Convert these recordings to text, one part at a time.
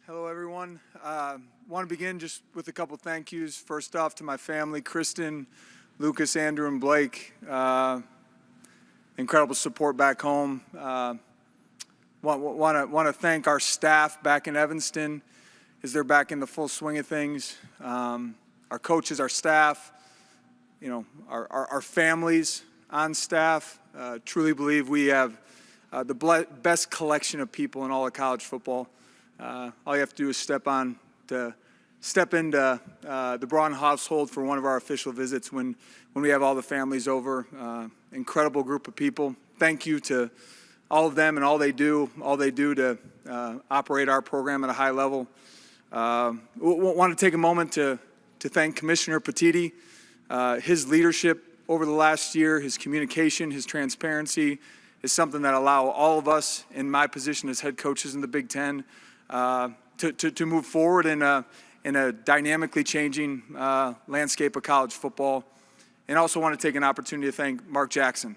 Hello, everyone. Want to begin just with a couple thank yous. First off, to my family, Kristen, Lucas, Andrew, and Blake. Incredible support back home. Want to thank our staff back in Evanston as they're back in the full swing of things. Our coaches, our staff, our families on staff. Truly believe we have the best collection of people in all of college football. All you have to do is step into the Braun household for one of our official visits when we have all the families over. Incredible group of people. Thank you to all of them and all they do to operate our program at a high level. Want to take a moment to thank Commissioner Petiti. His leadership over the last year, his communication, his transparency is something that allow all of us in my position as head coaches in the Big Ten to move forward in a dynamically changing landscape of college football. And also want to take an opportunity to thank Mark Jackson.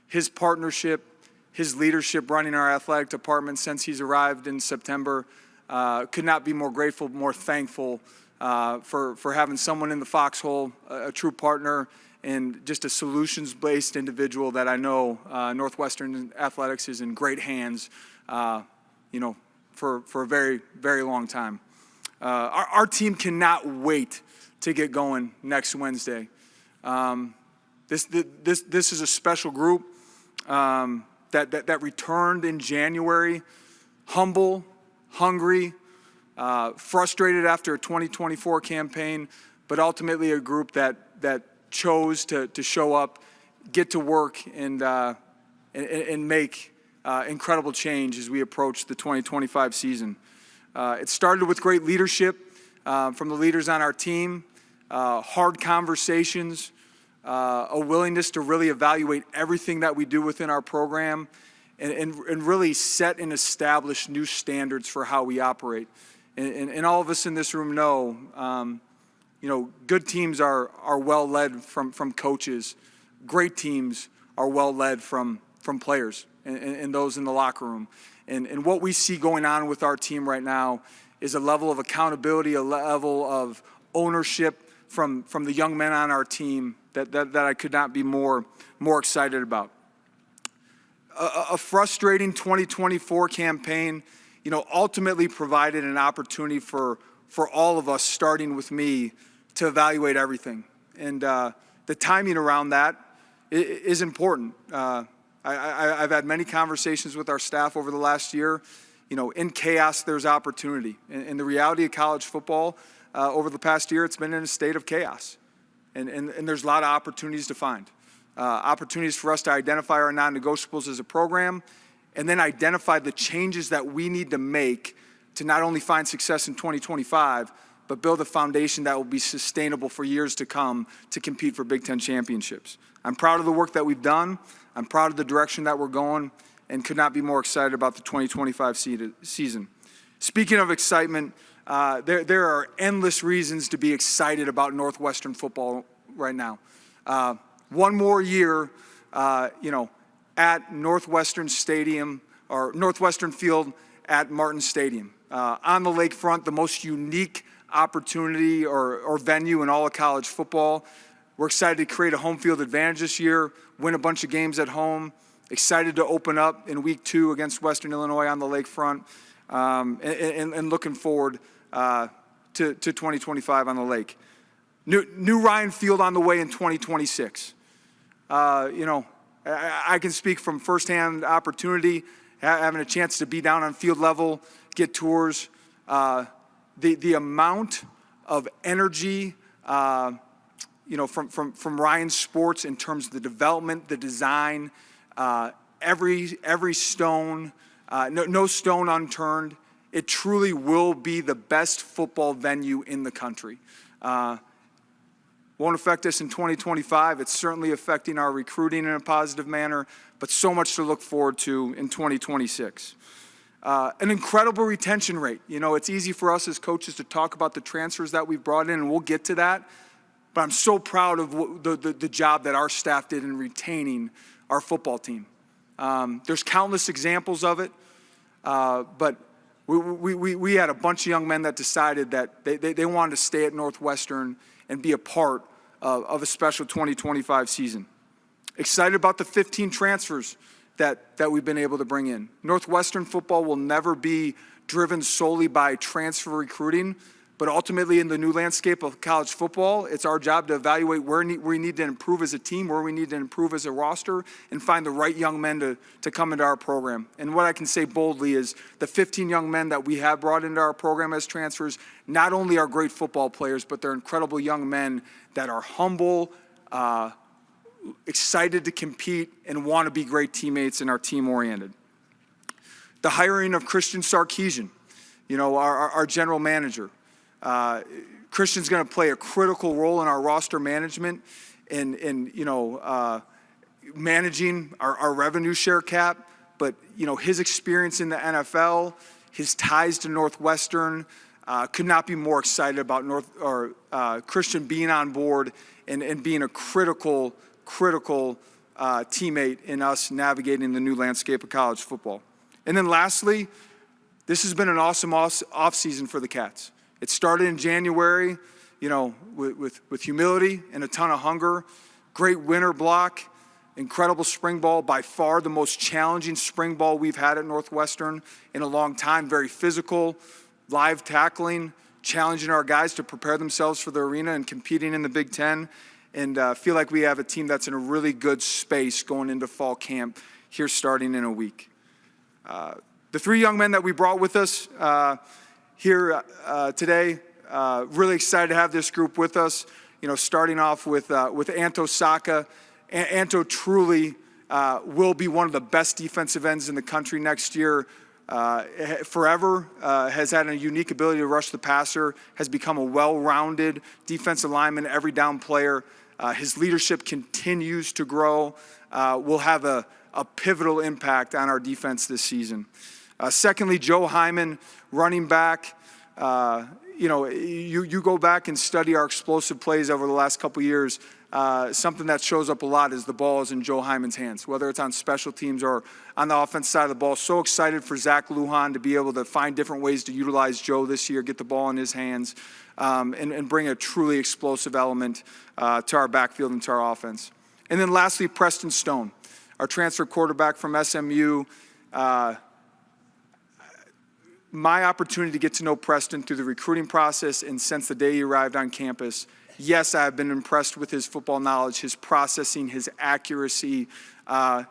His partnership, his leadership running our athletic department since he's arrived in September, could not be more grateful, more thankful for having someone in the foxhole, a true partner, and just a solutions-based individual that I know Northwestern Athletics is in great hands, for a very, very long time. Our team cannot wait to get going next Wednesday. This is a special group that returned in January, humble, hungry, frustrated after a 2024 campaign, but ultimately a group that chose to show up, get to work, and make incredible change as we approach the 2025 season. It started with great leadership from the leaders on our team, hard conversations, a willingness to really evaluate everything that we do within our program, and really set and establish new standards for how we operate. And all of us in this room know, good teams are well led from coaches. Great teams are well led from players and those in the locker room. And what we see going on with our team right now is a level of accountability, a level of ownership from the young men on our team that I could not be more excited about. A frustrating 2024 campaign, ultimately provided an opportunity for all of us, starting with me, to evaluate everything. And the timing around that is important. I've had many conversations with our staff over the last year. In chaos, there's opportunity. And the reality of college football over the past year, it's been in a state of chaos. And there's a lot of opportunities to find. Opportunities for us to identify our non-negotiables as a program, and then identify the changes that we need to make to not only find success in 2025, but build a foundation that will be sustainable for years to come to compete for Big Ten championships. I'm proud of the work that we've done. I'm proud of the direction that we're going, and could not be more excited about the 2025 season. Speaking of excitement, there are endless reasons to be excited about Northwestern football right now. One more year, at Northwestern Stadium, or Northwestern Field at Martin Stadium. On the lakefront, the most unique opportunity or venue in all of college football. We're excited to create a home field advantage this year, win a bunch of games at home. Excited to open up in week 2 against Western Illinois on the lakefront, and looking forward to 2025 on the lake. New Ryan Field on the way in 2026. I can speak from firsthand opportunity, having a chance to be down on field level, get tours. The amount of energy, from Ryan Sports in terms of the development, the design, every stone, no stone unturned. It truly will be the best football venue in the country. Won't affect us in 2025. It's certainly affecting our recruiting in a positive manner, but so much to look forward to in 2026. An incredible retention rate. It's easy for us as coaches to talk about the transfers that we've brought in, and we'll get to that. But I'm so proud of the job that our staff did in retaining our football team. There's countless examples of it, but We had a bunch of young men that decided that they wanted to stay at Northwestern and be a part of a special 2025 season. Excited about the 15 transfers that we've been able to bring in. Northwestern football will never be driven solely by transfer recruiting, but ultimately in the new landscape of college football, it's our job to evaluate where we need to improve as a team, where we need to improve as a roster, and find the right young men to come into our program. And what I can say boldly is the 15 young men that we have brought into our program as transfers not only are great football players, but they're incredible young men that are humble, excited to compete, and want to be great teammates and are team-oriented. The hiring of Christian Sarkisian, our general manager. Christian's going to play a critical role in our roster management and managing our revenue share cap. But, his experience in the NFL, his ties to Northwestern, could not be more excited about Christian being on board and being a critical teammate in us navigating the new landscape of college football. And then lastly, this has been an awesome offseason for the Cats. It started in January, with humility and a ton of hunger. Great winter block, incredible spring ball, by far the most challenging spring ball we've had at Northwestern in a long time. Very physical, live tackling, challenging our guys to prepare themselves for the arena and competing in the Big Ten. And feel like we have a team that's in a really good space going into fall camp here starting in a week. The three young men that we brought with us here today, really excited to have this group with us. Starting off with Anto Saka. Anto truly will be one of the best defensive ends in the country next year. Forever has had a unique ability to rush the passer, has become a well-rounded defensive lineman, every down player. His leadership continues to grow. Will have a pivotal impact on our defense this season. Secondly, Joe Hyman, running back. You go back and study our explosive plays over the last couple years. Something that shows up a lot is the ball is in Joe Hyman's hands, whether it's on special teams or on the offense side of the ball. So excited for Zach Lujan to be able to find different ways to utilize Joe this year, get the ball in his hands, and bring a truly explosive element to our backfield and to our offense. And then lastly, Preston Stone, our transfer quarterback from SMU. My opportunity to get to know Preston through the recruiting process and since the day he arrived on campus. Yes, I have been impressed with his football knowledge, his processing, his accuracy,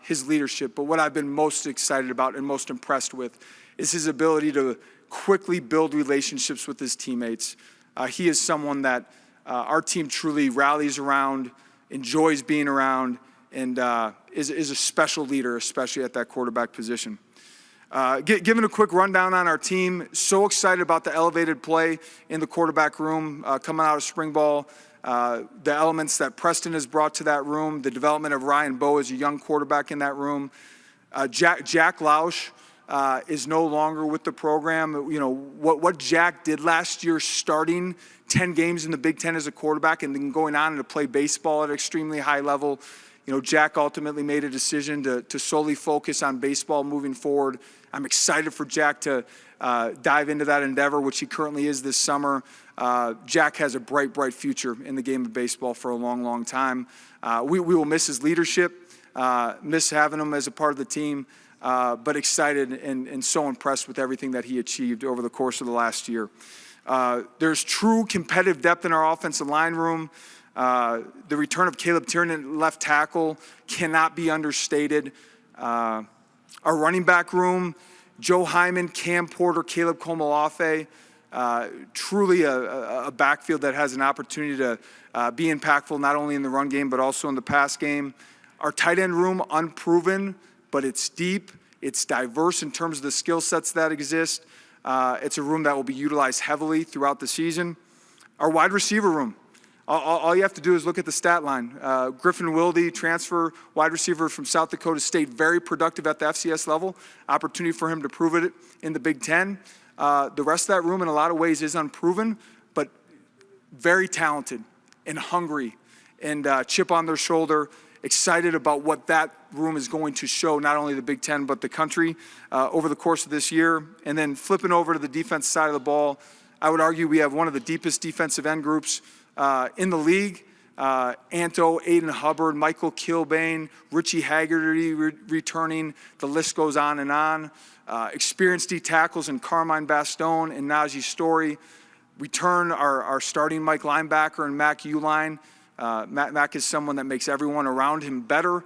his leadership. But what I've been most excited about and most impressed with is his ability to quickly build relationships with his teammates. He is someone that our team truly rallies around, enjoys being around, and is a special leader, especially at that quarterback position. Giving a quick rundown on our team, so excited about the elevated play in the quarterback room coming out of spring ball, the elements that Preston has brought to that room, the development of Ryan Bowe as a young quarterback in that room. Jack Lausch is no longer with the program. What Jack did last year, starting 10 games in the Big Ten as a quarterback and then going on to play baseball at an extremely high level. Jack ultimately made a decision to solely focus on baseball moving forward. I'm excited for Jack to dive into that endeavor, which he currently is this summer. Jack has a bright future in the game of baseball for a long time. We will miss his leadership, miss having him as a part of the team, but excited and so impressed with everything that he achieved over the course of the last year. There's true competitive depth in our offensive line room. The return of Caleb Tiernan, left tackle, cannot be understated. Our running back room, Joe Hyman, Cam Porter, Caleb Komolafe, truly a backfield that has an opportunity to be impactful not only in the run game but also in the pass game. Our tight end room, unproven, but it's deep. It's diverse in terms of the skill sets that exist. It's a room that will be utilized heavily throughout the season. Our wide receiver room. All you have to do is look at the stat line. Griffin Wilde, transfer wide receiver from South Dakota State, very productive at the FCS level. Opportunity for him to prove it in the Big Ten. The rest of that room in a lot of ways is unproven, but very talented and hungry and chip on their shoulder excited about what that room is going to show, not only the Big Ten, but the country over the course of this year. And then flipping over to the defense side of the ball, I would argue we have one of the deepest defensive end groups in the league. Anto, Aiden Hubbard, Michael Kilbane, Richie Haggerty returning. The list goes on and on. Experienced D tackles in Carmine Bastone and Najee Story. Return our starting Mike linebacker and Mac Uline. Mac is someone that makes everyone around him better.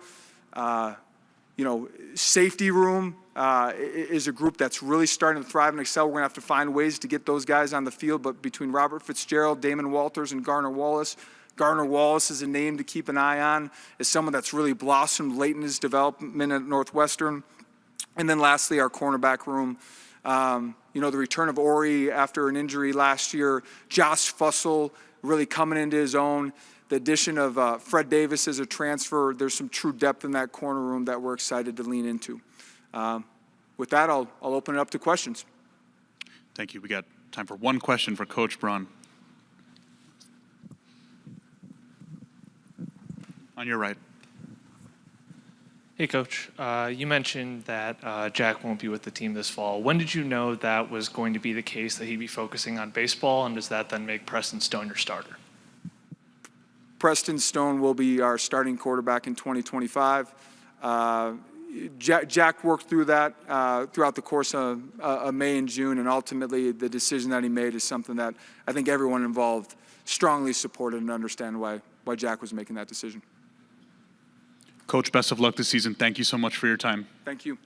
Safety room is a group that's really starting to thrive and excel. We're going to have to find ways to get those guys on the field, but between Robert Fitzgerald, Damon Walters, and Garner Wallace is a name to keep an eye on, as someone that's really blossomed late in his development at Northwestern. And then lastly, our cornerback room. The return of Ori after an injury last year, Josh Fussell really coming into his own. The addition of Fred Davis as a transfer, there's some true depth in that corner room that we're excited to lean into. With that, I'll open it up to questions. Thank you. We got time for one question for Coach Braun. On your right. Hey, Coach. You mentioned that Jack won't be with the team this fall. When did you know that was going to be the case, that he'd be focusing on baseball, and does that then make Preston Stone your starter? Preston Stone will be our starting quarterback in 2025. Jack worked through that throughout the course of May and June, and ultimately the decision that he made is something that I think everyone involved strongly supported and understand why Jack was making that decision. Coach, best of luck this season. Thank you so much for your time. Thank you.